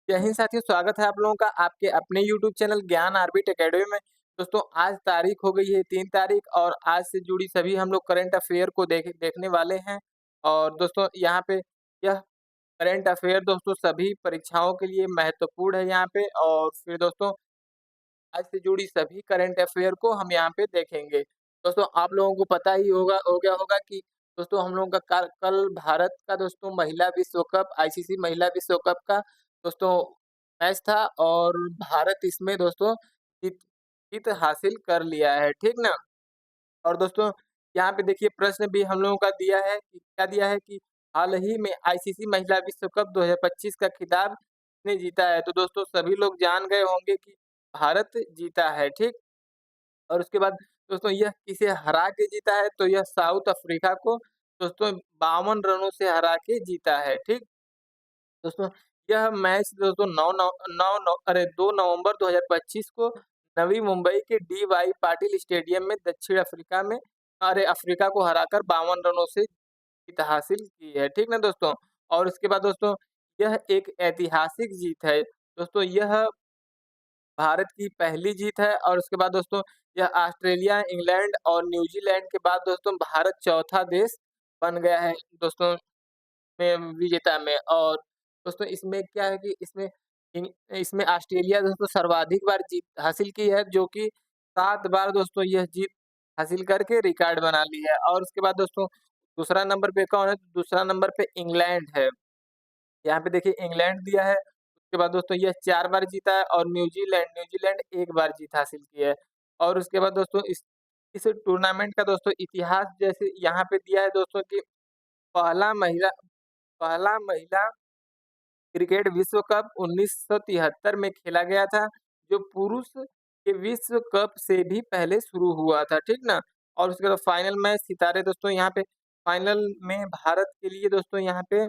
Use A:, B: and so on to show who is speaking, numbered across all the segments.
A: जय हिंद साथियों, स्वागत है आप लोगों का आपके अपने यूट्यूब चैनल ज्ञान ऑर्बिट एकेडमी में। दोस्तों आज तारीख हो गई है 3 तारीख और आज से जुड़ी सभी हम लोग करंट अफेयर को देखने वाले हैं। और दोस्तों यहाँ पे यह करंट अफेयर दोस्तों सभी परीक्षाओं के लिए महत्वपूर्ण है यहाँ पे। और फिर दोस्तों आज से जुड़ी सभी करंट अफेयर को हम यहाँ पे देखेंगे। दोस्तों आप लोगों को पता ही हो गया होगा कि दोस्तों हम लोगों का कल भारत का दोस्तों महिला विश्व कप आईसीसी महिला विश्व कप का दोस्तों मैच था और भारत इसमें दोस्तों जीत जीत हासिल कर लिया है, ठीक ना? और दोस्तों यहाँ पे देखिए प्रश्न भी हम लोगों का दिया है कि क्या दिया है कि हाल ही में आईसीसी महिला विश्व कप 2025 का खिताब किसने जीता है? तो दोस्तों सभी लोग जान गए होंगे कि भारत जीता है, ठीक? और उसके बाद दोस्तों यह किसे हरा के जीता है? तो यह साउथ अफ्रीका को दोस्तों 52 रनों से हरा के जीता है, ठीक? दोस्तों यह मैच दोस्तों 2 नवंबर 2025 को नवी मुंबई के डी.वाई. पाटिल स्टेडियम में दक्षिण अफ्रीका में अफ्रीका को हराकर 52 रनों से जीत हासिल की है, ठीक ना दोस्तों? और उसके बाद दोस्तों यह एक ऐतिहासिक जीत है। दोस्तों यह भारत की पहली जीत है और उसके बाद दोस्तों यह ऑस्ट्रेलिया, इंग्लैंड और न्यूजीलैंड के बाद दोस्तों भारत चौथा देश बन गया है दोस्तों में विजेता में। और दोस्तों इसमें क्या है कि इसमें ऑस्ट्रेलिया दोस्तों सर्वाधिक बार जीत हासिल की है, जो कि 7 बार दोस्तों यह जीत हासिल करके रिकॉर्ड बना ली है। और उसके बाद दोस्तों दूसरा नंबर पे कौन है? दूसरा नंबर पे इंग्लैंड है। यहाँ पे देखिए इंग्लैंड दिया है, उसके बाद दोस्तों यह 4 बार जीता है और न्यूजीलैंड 1 बार जीत हासिल की है। और उसके बाद दोस्तों इस टूर्नामेंट का दोस्तों इतिहास जैसे यहाँ पे दिया है दोस्तों कि पहला महिला पहला महिला क्रिकेट विश्व कप 1973 में खेला गया था, जो पुरुष के विश्व कप से भी पहले शुरू हुआ था, ठीक ना? और उसके बाद फाइनल मैच सितारे दोस्तों यहाँ पे फाइनल में भारत के लिए दोस्तों यहाँ पे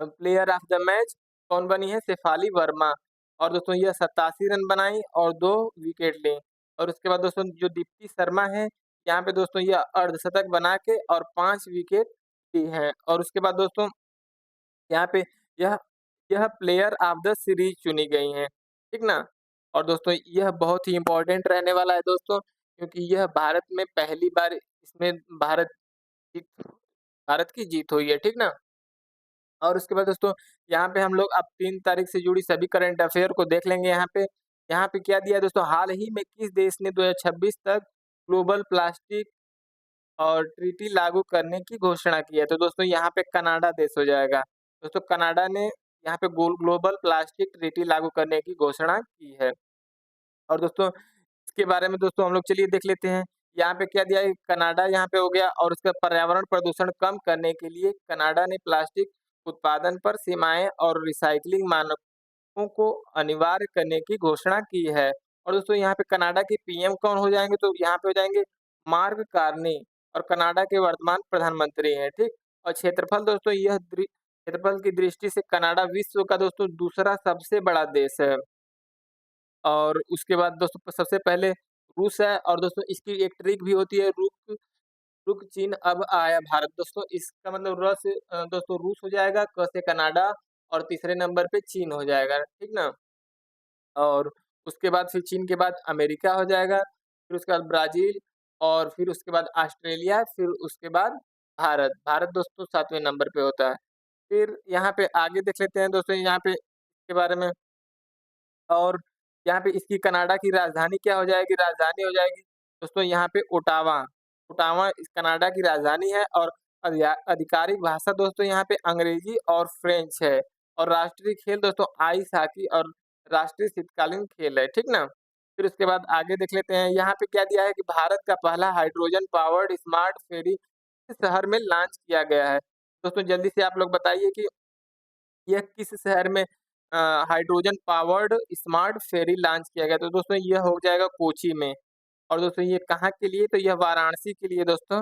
A: प्लेयर ऑफ द मैच कौन बनी है? शेफाली वर्मा। और दोस्तों यह 87 रन बनाई और 2 विकेट ली। और उसके बाद दोस्तों जो दीप्ति शर्मा है, यहाँ पे दोस्तों यह अर्धशतक बना के और 5 विकेट ली हैं। और उसके बाद दोस्तों यहाँ पे यह यह प्लेयर ऑफ द सीरीज चुनी गई हैं, ठीक ना? और दोस्तों यह बहुत ही इम्पोर्टेंट रहने वाला है दोस्तों, क्योंकि यह भारत में पहली बार इसमें जीत भारत की जीत हुई है, ठीक ना? और उसके बाद दोस्तों यहाँ पे हम लोग अब 3 तारीख से जुड़ी सभी करंट अफेयर को देख लेंगे यहाँ पे। यहाँ पे क्या दिया है दोस्तों, हाल ही में किस देश ने 2026 तक ग्लोबल प्लास्टिक और ट्रीटी लागू करने की घोषणा की है? तो दोस्तों यहाँ पे कनाडा देश हो जाएगा। दोस्तों कनाडा ने यहाँ पे ग्लोबल प्लास्टिक ट्रीटी लागू करने की घोषणा की है। और दोस्तों इसके बारे में दोस्तों हम लोग चलिए देख लेते हैं। यहाँ पे क्या दिया है, कनाडा यहाँ पे हो गया और उसका पर्यावरण प्रदूषण कम करने के लिए कनाडा ने प्लास्टिक उत्पादन पर सीमाएँ और रिसाइक्लिंग मानकों को अनिवार्य करने की घोषणा की है। और दोस्तों यहाँ पे कनाडा के पीएम कौन हो जाएँगे? तो यहाँ पे हो जाएँगे मार्क कार्नी और कनाडा के वर्तमान प्रधानमंत्री हैं, ठीक? और क्षेत्रफल दोस्तों क्षेत्रफल की दृष्टि से कनाडा विश्व का दोस्तों दूसरा सबसे बड़ा देश है। और उसके बाद दोस्तों सबसे पहले रूस है और दोस्तों इसकी एक ट्रिक भी होती है, रुक रुक चीन अब आया भारत। दोस्तों इसका मतलब दोस्तों रूस हो जाएगा, क से कनाडा और तीसरे नंबर पे चीन हो जाएगा, ठीक ना? और उसके बाद फिर चीन के बाद अमेरिका हो जाएगा, फिर उसके बाद ब्राज़ील और फिर उसके बाद ऑस्ट्रेलिया, फिर उसके बाद भारत। भारत दोस्तों 7वें नंबर पे होता है। फिर यहाँ पे आगे देख लेते हैं दोस्तों यहाँ पे इसके बारे में। और यहाँ पे इसकी कनाडा की राजधानी क्या हो जाएगी? राजधानी हो जाएगी दोस्तों यहाँ पे ओटावा। ओटावा इस कनाडा की राजधानी है और आधिकारिक भाषा दोस्तों यहाँ पे अंग्रेजी और फ्रेंच है। और राष्ट्रीय खेल दोस्तों आइस हॉकी और राष्ट्रीय शीतकालीन खेल है, ठीक ना? फिर उसके बाद आगे देख लेते हैं, यहाँ पे क्या दिया है कि भारत का पहला हाइड्रोजन पावर्ड स्मार्ट फेरी किस शहर में लॉन्च किया गया है? दोस्तों जल्दी से आप लोग बताइए कि यह किस शहर में हाइड्रोजन पावर्ड स्मार्ट फेरी लॉन्च किया गया? तो दोस्तों यह हो जाएगा कोची में। और दोस्तों ये कहाँ के लिए? तो यह वाराणसी के लिए दोस्तों,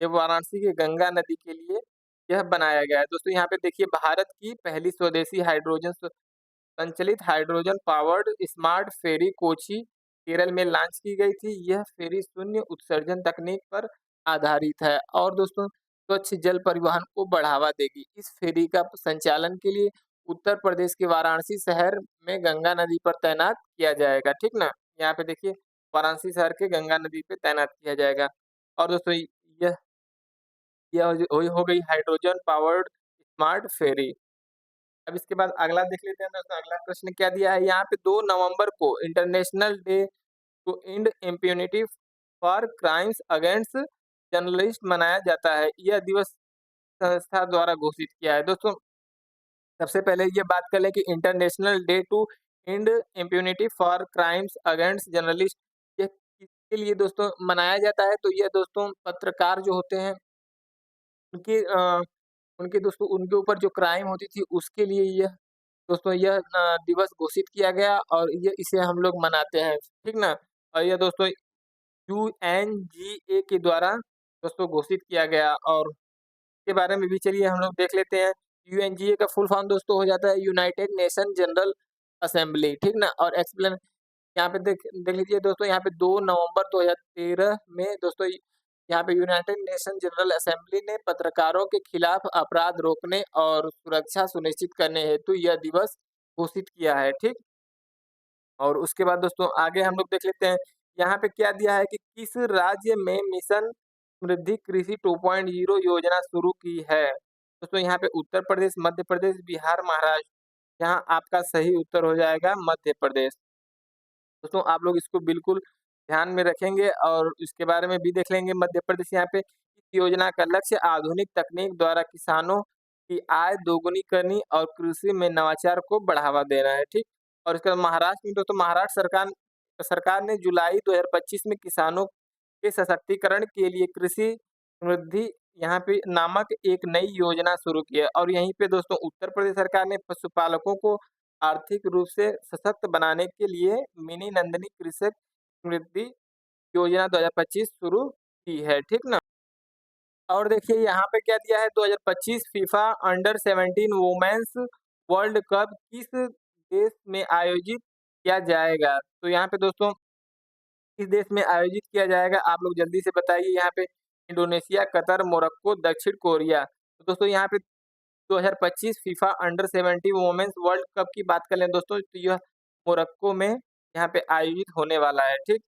A: ये वाराणसी की गंगा नदी के लिए यह बनाया गया है। दोस्तों यहाँ पे देखिए भारत की पहली स्वदेशी संचालित हाइड्रोजन पावर्ड स्मार्ट फेरी कोची, केरल में लॉन्च की गई थी। यह फेरी शून्य उत्सर्जन तकनीक पर आधारित है और दोस्तों स्वच्छ जल परिवहन को बढ़ावा देगी। इस फेरी का संचालन के लिए उत्तर प्रदेश के वाराणसी शहर में गंगा नदी पर तैनात किया जाएगा, ठीक ना? यहाँ पे देखिए वाराणसी शहर के गंगा नदी पे तैनात किया जाएगा। और दोस्तों यह यह हो गई हाइड्रोजन पावर्ड स्मार्ट फेरी। अब इसके बाद अगला देख लेते हैं दोस्तों, अगला प्रश्न क्या दिया है यहाँ पे 2 नवंबर को international day to end impunity for crimes against journalist मनाया जाता है। यह दिवस संस्था द्वारा घोषित किया है। दोस्तों सबसे पहले ये बात कर लें कि international day to end impunity for crimes against journalist ये किसके लिए दोस्तों मनाया जाता है? तो ये दोस्तों पत्रकार जो होते हैं उनके उनके दोस्तों उनके ऊपर जो क्राइम होती थी उसके लिए यह दोस्तों यह दिवस घोषित किया गया और ये इसे हम लोग मनाते हैं, ठीक ना? और यह दोस्तों यूएनजीए के द्वारा दोस्तों घोषित किया गया और के बारे में भी चलिए हम लोग देख लेते हैं। यूएनजीए का फुल फॉर्म दोस्तों हो जाता है यूनाइटेड नेशन जनरल असेंबली, ठीक ना? और एक्सप्लेन यहाँ पे देख देख लीजिए दोस्तों यहाँ पे 2 नवंबर 2013 में दोस्तों यहाँ पे यूनाइटेड नेशन जनरल असेंबली ने पत्रकारों के खिलाफ अपराध रोकने और सुरक्षा सुनिश्चित करने हेतु यह दिवस घोषित किया है, ठीक? और उसके बाद दोस्तों आगे हम लोग देख लेते हैं, यहाँ पे क्या दिया है कि किस राज्य में मिशन समृद्धि कृषि 2.0 योजना शुरू की है? दोस्तों यहाँ पे उत्तर प्रदेश, मध्य प्रदेश, बिहार, महाराष्ट्र। यहाँ आपका सही उत्तर हो जाएगा मध्य प्रदेश। दोस्तों आप लोग इसको बिल्कुल ध्यान में रखेंगे और इसके बारे में भी देख लेंगे। मध्य प्रदेश यहाँ पे इस योजना का लक्ष्य आधुनिक तकनीक द्वारा किसानों की आय दोगुनी करनी और कृषि में नवाचार को बढ़ावा देना है, ठीक? और इसके बाद महाराष्ट्र में दोस्तों महाराष्ट्र सरकार सरकार ने जुलाई 2025 में किसानों के सशक्तिकरण के लिए कृषि समृद्धि यहाँ पे नामक एक नई योजना शुरू की है और यहीं पे दोस्तों उत्तर प्रदेश सरकार ने पशुपालकों को आर्थिक रूप से सशक्त बनाने के लिए मिनी नंदिनी कृषक समृद्धि योजना 2025 शुरू की है, ठीक ना? और देखिए यहाँ पे क्या दिया है 2025 FIFA under 17 women's World Cup किस देश में आयोजित किया जाएगा? तो यहाँ पे दोस्तों किस देश में आयोजित किया जाएगा? आप लोग जल्दी से बताइए यहाँ पे इंडोनेशिया, कतर, मोरक्को, दक्षिण कोरिया। तो दोस्तों यहाँ पे 2025 FIFA under 17 women's World Cup की बात कर लें दोस्तों तो यह मोरक्को में यहाँ पे आयोजित होने वाला है, ठीक?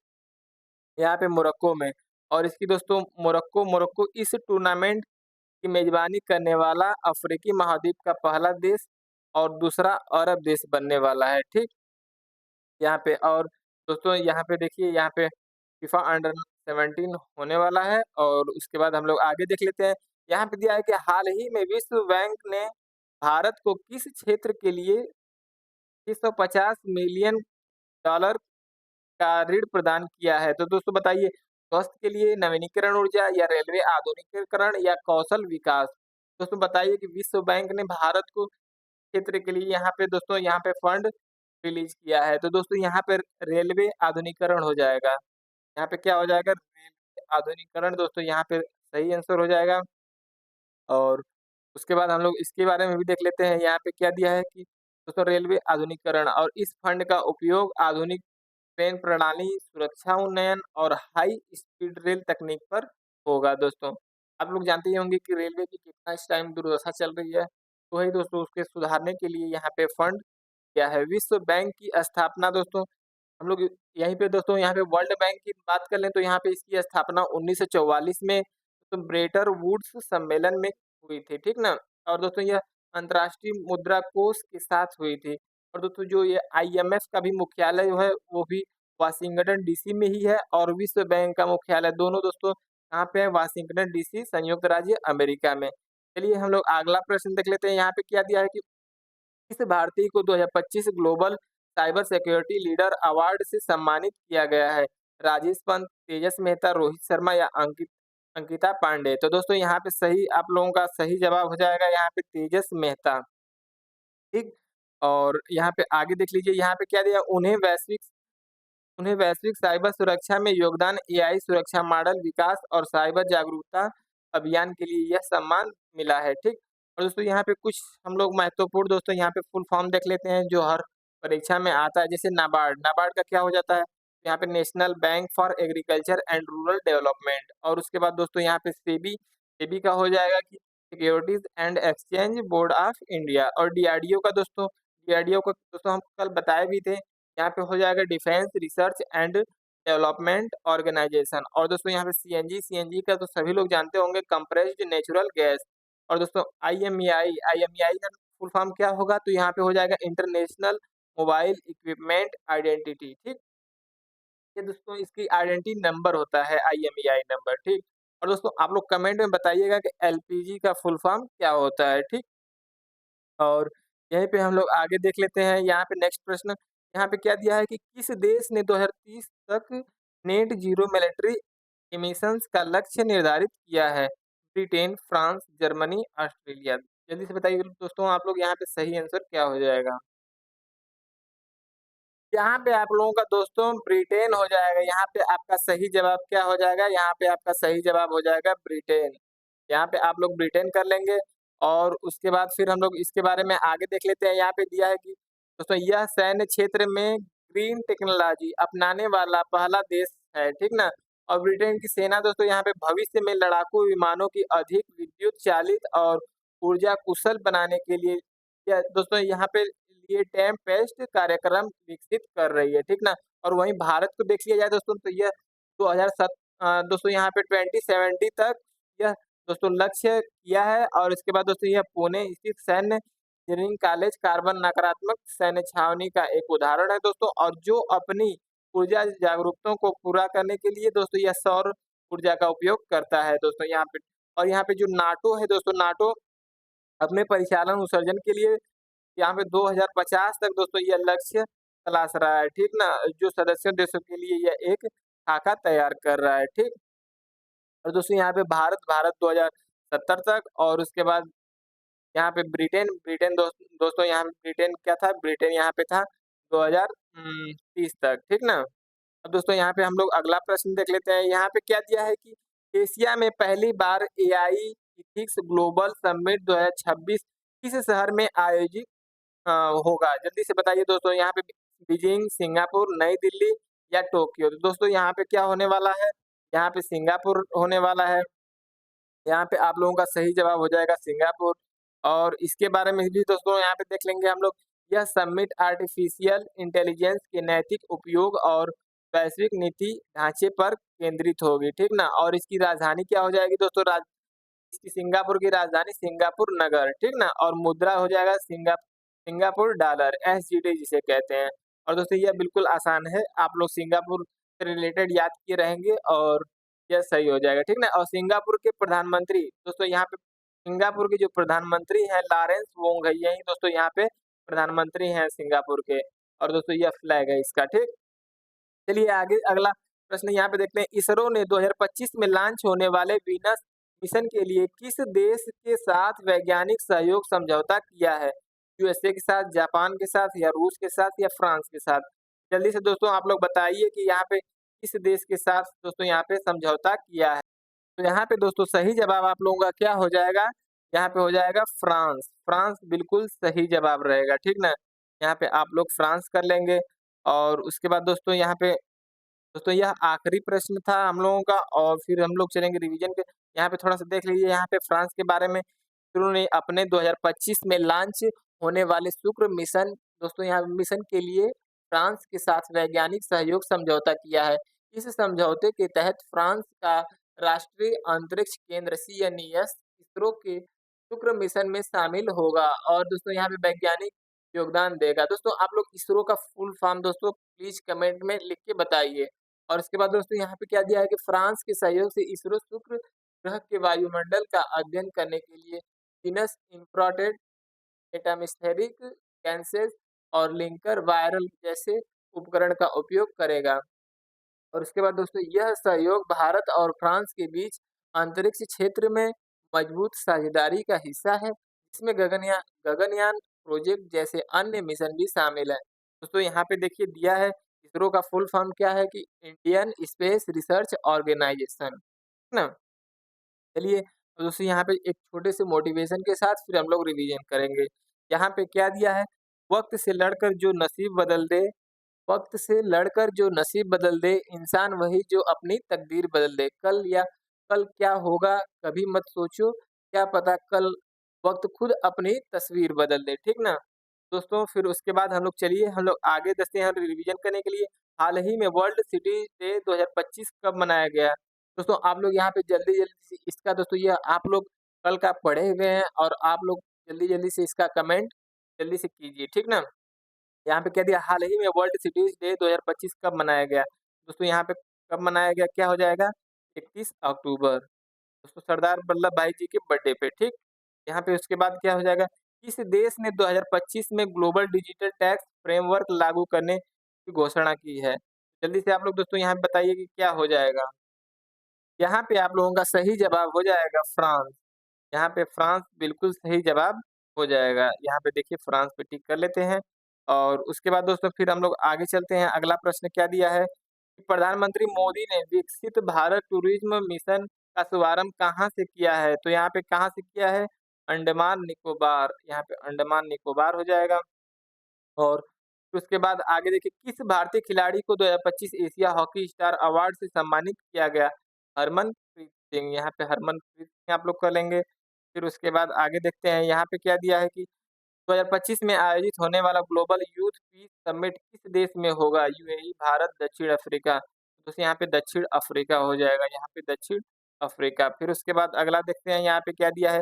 A: यहाँ पे मोरक्को में और इसकी दोस्तों मोरक्को मोरक्को इस टूर्नामेंट की मेज़बानी करने वाला अफ्रीकी महाद्वीप का पहला देश और दूसरा अरब देश बनने वाला है, ठीक? यहाँ पे और दोस्तों यहाँ पे देखिए यहाँ पे फीफा अंडर 17 होने वाला है और उसके बाद हम लोग आगे देख लेते हैं। यहाँ पे दिया है कि हाल ही में विश्व बैंक ने भारत को किस क्षेत्र के लिए 650 मिलियन डॉलर का ऋण प्रदान किया है? तो दोस्तों बताइए स्वास्थ्य के लिए, नवीनीकरण ऊर्जा या रेलवे आधुनिकीकरण या कौशल विकास? दोस्तों बताइए कि विश्व बैंक ने भारत को क्षेत्र के लिए यहाँ पे दोस्तों यहाँ पे फंड रिलीज़ किया है। तो दोस्तों यहाँ पे रेलवे आधुनिकीकरण हो जाएगा। यहाँ पे क्या हो जाएगा? रेलवे आधुनिकीकरण दोस्तों यहाँ पे सही आंसर हो जाएगा। और उसके बाद हम लोग इसके बारे में भी देख लेते हैं, यहाँ पे क्या दिया है कि दोस्तों रेलवे आधुनिकीकरण और इस फंड का उपयोग आधुनिक ट्रेन प्रणाली, सुरक्षा उन्नयन और हाई स्पीड रेल तकनीक पर होगा दोस्तों। आप लोग जानते ही होंगे कि रेलवे की कितना इस टाइम दुर्दशा चल रही है, तो वही दोस्तों उसके सुधारने के लिए यहाँ पे फंड किया है। विश्व बैंक की स्थापना दोस्तों हम लोग यहीं पे दोस्तों यहाँ पे वर्ल्ड बैंक की बात कर लें तो यहाँ पे इसकी स्थापना 1944 में तो ब्रेटर वुड्स सम्मेलन में हुई थी, ठीक ना? और दोस्तों यह अंतर्राष्ट्रीय मुद्रा कोष के साथ हुई थी और दोस्तों जो ये आईएमएफ का भी मुख्यालय जो है वो भी वाशिंगटन डीसी में ही है और विश्व बैंक का मुख्यालय दोनों दोस्तों कहाँ पे है? वाशिंगटन डीसी, संयुक्त राज्य अमेरिका में। चलिए हम लोग अगला प्रश्न देख लेते हैं, यहाँ पे क्या दिया है कि किस भारतीय को 2025 global cyber security leader award से सम्मानित किया गया है? राजेश पंत, तेजस मेहता, रोहित शर्मा या अंकिता पांडे? तो दोस्तों यहाँ पे सही आप लोगों का सही जवाब हो जाएगा यहाँ पे तेजस मेहता, ठीक? और यहाँ पे आगे देख लीजिए यहाँ पे क्या दिया उन्हें वैश्विक साइबर सुरक्षा में योगदान, एआई सुरक्षा मॉडल विकास और साइबर जागरूकता अभियान के लिए यह सम्मान मिला है, ठीक? और दोस्तों यहाँ पे कुछ हम लोग महत्वपूर्ण दोस्तों यहाँ पे फुल फॉर्म देख लेते हैं जो हर परीक्षा में आता है, जैसे नाबार्ड। नाबार्ड का क्या हो जाता है? यहाँ पे national bank for agriculture and rural development और उसके बाद दोस्तों यहाँ पे सेबी, सेबी का हो जाएगा कि securities and exchange board of India. और डीआरडीओ का दोस्तों, डीआरडीओ को दोस्तों हम कल बताए भी थे, यहाँ पे हो जाएगा defence research and development organisation. और दोस्तों यहाँ पे सीएनजी, सीएनजी का तो सभी लोग जानते होंगे, कंप्रेस्ड नेचुरल गैस। और दोस्तों आईएमईआई, आईएमईआई का फुल फॉर्म क्या होगा, तो यहाँ पे हो जाएगा इंटरनेशनल मोबाइल इक्विपमेंट आइडेंटिटी, ठीक। ये दोस्तों इसकी आइडेंटिटी नंबर होता है, आईएमईआई नंबर, ठीक। और दोस्तों आप लोग कमेंट में बताइएगा कि एलपीजी का फुल फॉर्म क्या होता है, ठीक। और यहीं पे हम लोग आगे देख लेते हैं, यहाँ पे नेक्स्ट प्रश्न, यहाँ पे क्या दिया है कि किस देश ने 2030 तक नेट ज़ीरो मिलिट्री एमिशंस का लक्ष्य निर्धारित किया है? Britain, France, Germany, Australia. जल्दी से बताइए दोस्तों आप लोग, यहाँ पे सही आंसर क्या हो जाएगा? यहाँ पे आप लोगों का दोस्तों ब्रिटेन हो जाएगा। यहाँ पे आपका सही जवाब क्या हो जाएगा? यहाँ पे आपका सही जवाब हो जाएगा ब्रिटेन। यहाँ पे आप लोग ब्रिटेन कर लेंगे। और उसके बाद फिर हम लोग इसके बारे में आगे देख लेते हैं। यहाँ पे दिया है कि दोस्तों यह सैन्य क्षेत्र में ग्रीन टेक्नोलॉजी अपनाने वाला पहला देश है, ठीक ना? और ब्रिटेन की सेना दोस्तों यहाँ पे भविष्य में लड़ाकू विमानों की अधिक विद्युत चालित और ऊर्जा कुशल बनाने के लिए या दोस्तों यहाँ पे ये टेम्पेस्ट कार्यक्रम विकसित कर रही है, ठीक ना? और वहीं भारत को देख लिया जाए दोस्तों, तो यह दोस्तों यहाँ पे 2070 तक यह दोस्तों लक्ष्य किया है। और इसके बाद दोस्तों यह पुणे स्थित सैन्य इंजीनियरिंग कॉलेज कार्बन नकारात्मक सैन्य छावनी का एक उदाहरण है दोस्तों। और जो अपनी ऊर्जा ज़रूरतों को पूरा करने के लिए दोस्तों यह सौर ऊर्जा का उपयोग करता है दोस्तों यहाँ पे। और यहाँ पे जो नाटो है दोस्तों, नाटो अपने परिचालन उत्सर्जन के लिए यहाँ पे 2050 तक दोस्तों ये लक्ष्य तलाश रहा है, ठीक ना? जो सदस्य देशों के लिए यह एक खाका तैयार कर रहा है, ठीक? और दोस्तों यहाँ पे भारत 2070 तक। और उसके बाद यहाँ पे ब्रिटेन दोस्तों यहाँ पे ब्रिटेन क्या था? ब्रिटेन यहाँ पे था 2030 तक, ठीक ना? अब दोस्तों यहाँ पे हम लोग अगला प्रश्न देख लेते हैं। यहाँ पे क्या दिया है कि एशिया में पहली बार एआई इथिक्स ग्लोबल समिट 2026 किस शहर में आयोजित होगा? जल्दी से बताइए दोस्तों, यहाँ पे बीजिंग, सिंगापुर, नई दिल्ली या टोक्यो? तो दोस्तों यहाँ पे क्या होने वाला है? यहाँ पे सिंगापुर होने वाला है। यहाँ पे आप लोगों का सही जवाब हो जाएगा सिंगापुर। और इसके बारे में भी दोस्तों यहाँ पे देख लेंगे हम लोग। यह समिट आर्टिफिशियल इंटेलिजेंस के नैतिक उपयोग और वैश्विक नीति ढांचे पर केंद्रित होगी, ठीक ना? और इसकी राजधानी क्या हो जाएगी दोस्तों? इसकी सिंगापुर की राजधानी सिंगापुर नगर, ठीक ना? और मुद्रा हो जाएगा सिंगापुर डॉलर, एसजीडी जिसे कहते हैं। और दोस्तों यह बिल्कुल आसान है, आप लोग सिंगापुर से रिलेटेड याद किए रहेंगे और यह सही हो जाएगा, ठीक ना? और सिंगापुर के प्रधानमंत्री दोस्तों यहाँ पे सिंगापुर के जो प्रधानमंत्री हैं लॉरेंस वोंग है, यही दोस्तों यहाँ पे प्रधानमंत्री हैं सिंगापुर के। और दोस्तों यह फ्लैग है इसका, ठीक। चलिए आगे अगला प्रश्न यहाँ पे देखते हैं। इसरो ने 2025 में लॉन्च होने वाले वीनस मिशन के लिए किस देश के साथ वैज्ञानिक सहयोग समझौता किया है? यूएसए के साथ, जापान के साथ या रूस के साथ या फ्रांस के साथ? जल्दी से दोस्तों आप लोग बताइए कि यहाँ पे किस देश के साथ दोस्तों यहाँ पे समझौता किया है? तो यहाँ पे दोस्तों सही जवाब आप लोगों का क्या हो जाएगा? यहाँ पे हो जाएगा फ्रांस। फ्रांस बिल्कुल सही जवाब रहेगा, ठीक ना? यहाँ पे आप लोग फ्रांस कर लेंगे। और उसके बाद दोस्तों यह आखिरी प्रश्न था हम लोगों का। और फिर हम लोग चलेंगे रिवीजन पे। यहाँ पे थोड़ा-सा देख लीजिए, यहाँ पे फ्रांस के बारे में इसरो ने अपने 2025 में लॉन्च होने वाले शुक्र मिशन दोस्तों यहाँ मिशन के लिए फ्रांस के साथ वैज्ञानिक सहयोग समझौता किया है। इस समझौते के तहत फ्रांस का राष्ट्रीय अंतरिक्ष केंद्र सीएनईएस इसरो के शुक्र मिशन में शामिल होगा और दोस्तों यहाँ पे वैज्ञानिक योगदान देगा। दोस्तों आप लोग इसरो का फुल फॉर्म दोस्तों प्लीज़ कमेंट में लिख के बताइए। और उसके बाद दोस्तों यहाँ पे क्या दिया है कि फ्रांस के सहयोग से इसरो शुक्र ग्रह के वायुमंडल का अध्ययन करने के लिए विनस इंफ्रारेड एटमॉस्फेरिक गैसेस और लिंकर वायरल जैसे उपकरण का उपयोग करेगा। और उसके बाद दोस्तों यह सहयोग भारत और फ्रांस के बीच अंतरिक्ष क्षेत्र में मजबूत साझेदारी का हिस्सा है, जिसमें गगनयान प्रोजेक्ट जैसे अन्य मिशन भी शामिल हैं। दोस्तों यहाँ पे देखिए दिया है इसरो का फुल फॉर्म क्या है कि इंडियन स्पेस रिसर्च ऑर्गेनाइजेशन, है ना? चलिए तो दोस्तों यहाँ पे एक छोटे से मोटिवेशन के साथ फिर हम लोग रिवीजन करेंगे। यहाँ पे क्या दिया है? वक्त से लड़कर जो नसीब बदल दे वक्त से लड़कर जो नसीब बदल दे, इंसान वही जो अपनी तकदीर बदल दे। कल क्या होगा कभी मत सोचो, क्या पता कल वक़्त खुद अपनी तस्वीर बदल दे, ठीक ना? दोस्तों फिर उसके बाद हम लोग आगे बढ़ते हैं रिवीजन करने के लिए। हाल ही में वर्ल्ड सिटी डे 2025 कब मनाया गया? दोस्तों आप लोग यहाँ पे जल्दी-जल्दी से इसका दोस्तों ये आप लोग कल का पढ़े हुए हैं और आप लोग जल्दी-जल्दी से इसका कमेंट जल्दी से कीजिए, ठीक ना? यहाँ पे कह दिया हाल ही में वर्ल्ड सिटीज़ डे 2025 कब मनाया गया? दोस्तों यहाँ पे कब मनाया गया, क्या हो जाएगा? 31 अक्टूबर। दोस्तों सरदार वल्लभ भाई जी के बर्थडे पे, ठीक? यहाँ पे उसके बाद क्या हो जाएगा? किस देश ने 2025 में ग्लोबल डिजिटल टैक्स फ्रेमवर्क लागू करने की घोषणा की है? जल्दी से आप लोग दोस्तों यहाँ पे बताइए कि क्या हो जाएगा? यहाँ पे आप लोगों का सही जवाब हो जाएगा फ्रांस। यहाँ पे फ्रांस बिल्कुल सही जवाब हो जाएगा। यहाँ पे देखिए फ्रांस पे टिक कर लेते हैं और उसके बाद दोस्तों फिर हम लोग आगे चलते हैं। अगला प्रश्न क्या दिया है कि प्रधानमंत्री मोदी ने विकसित भारत टूरिज़्म मिशन का शुभारंभ कहाँ से किया है? तो यहाँ पे कहाँ से किया है? अंडमान निकोबार, यहाँ पे अंडमान निकोबार हो जाएगा। और फिर उसके बाद आगे देखिए किस भारतीय खिलाड़ी को 2025 एशिया हॉकी स्टार अवार्ड से सम्मानित किया गया? हरमनप्रीत सिंह, यहाँ पे हरमनप्रीत सिंह आप लोग कर लेंगे। फिर उसके बाद आगे देखते हैं यहाँ पे क्या दिया है कि 2025 में आयोजित होने वाला ग्लोबल यूथ पीस समिट किस देश में होगा? यूएई, भारत, दक्षिण अफ्रीका। तो यहाँ पे दक्षिण अफ्रीका हो जाएगा, यहाँ पे दक्षिण अफ्रीका। फिर उसके बाद अगला देखते हैं यहाँ पे क्या दिया है?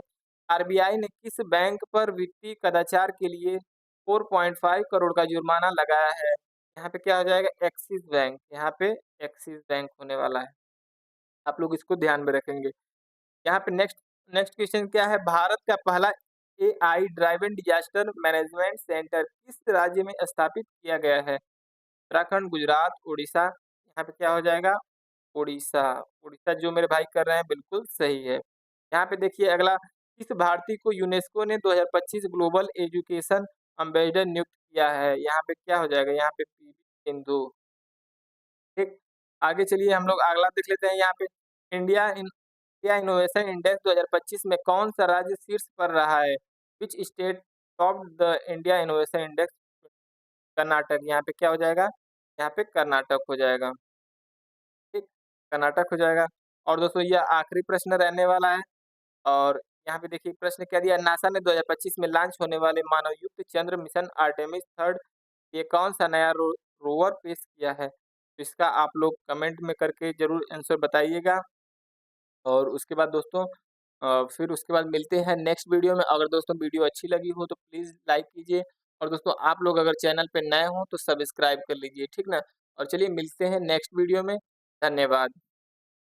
A: आरबीआई ने किस बैंक पर वित्तीय कदाचार के लिए 4.5 करोड़ का जुर्माना लगाया है? यहाँ पे क्या हो जाएगा? एक्सिस बैंक, यहाँ पे एक्सिस बैंक होने वाला है। आप लोग इसको ध्यान में रखेंगे। यहाँ पे नेक्स्ट नेक्स्ट क्वेश्चन क्या है? भारत का पहला AI driven disaster management centre किस राज्य में स्थापित किया गया है? उत्तराखंड, गुजरात, उड़ीसा। यहाँ पे क्या हो जाएगा? उड़ीसा। उड़ीसा जो मेरे भाई कर रहे हैं बिल्कुल सही है। यहाँ पे देखिए अगला किस भारतीय को यूनेस्को ने 2025 ग्लोबल एजुकेशन एम्बेसडर नियुक्त किया है? यहाँ पे क्या हो जाएगा? यहाँ पे पीवी सिंधु। ठीक। आगे चलिए हम लोग अगला देख लेते हैं यहाँ पे इंडिया इनोवेशन इंडेक्स 2025 में कौन-सा राज्य शीर्ष पर रहा है? Which state topped the India innovation index? Karnataka, यहाँ पे क्या हो जाएगा? यहाँ पे कर्नाटक हो जाएगा, ठीक? कर्नाटक हो जाएगा और दोस्तों ये आखिरी प्रश्न रहने वाला है और यहाँ पे देखिए प्रश्न क्या दिया नासा ने 2025 में लॉन्च होने वाले मानवयुक्त चंद्र मिशन आर्टेमिस 3 ये कौन-सा नया रोवर पेश किया है? तो इसका आप लोग कमेंट में करके ज़रूर आंसर बताइएगा। और उसके बाद दोस्तों फिर उसके बाद मिलते हैं नेक्स्ट वीडियो में। अगर दोस्तों वीडियो अच्छी लगी हो तो प्लीज़ लाइक कीजिए और दोस्तों आप लोग अगर चैनल पे नए हो तो सब्सक्राइब कर लीजिए, ठीक ना? और चलिए मिलते हैं नेक्स्ट वीडियो में। धन्यवाद।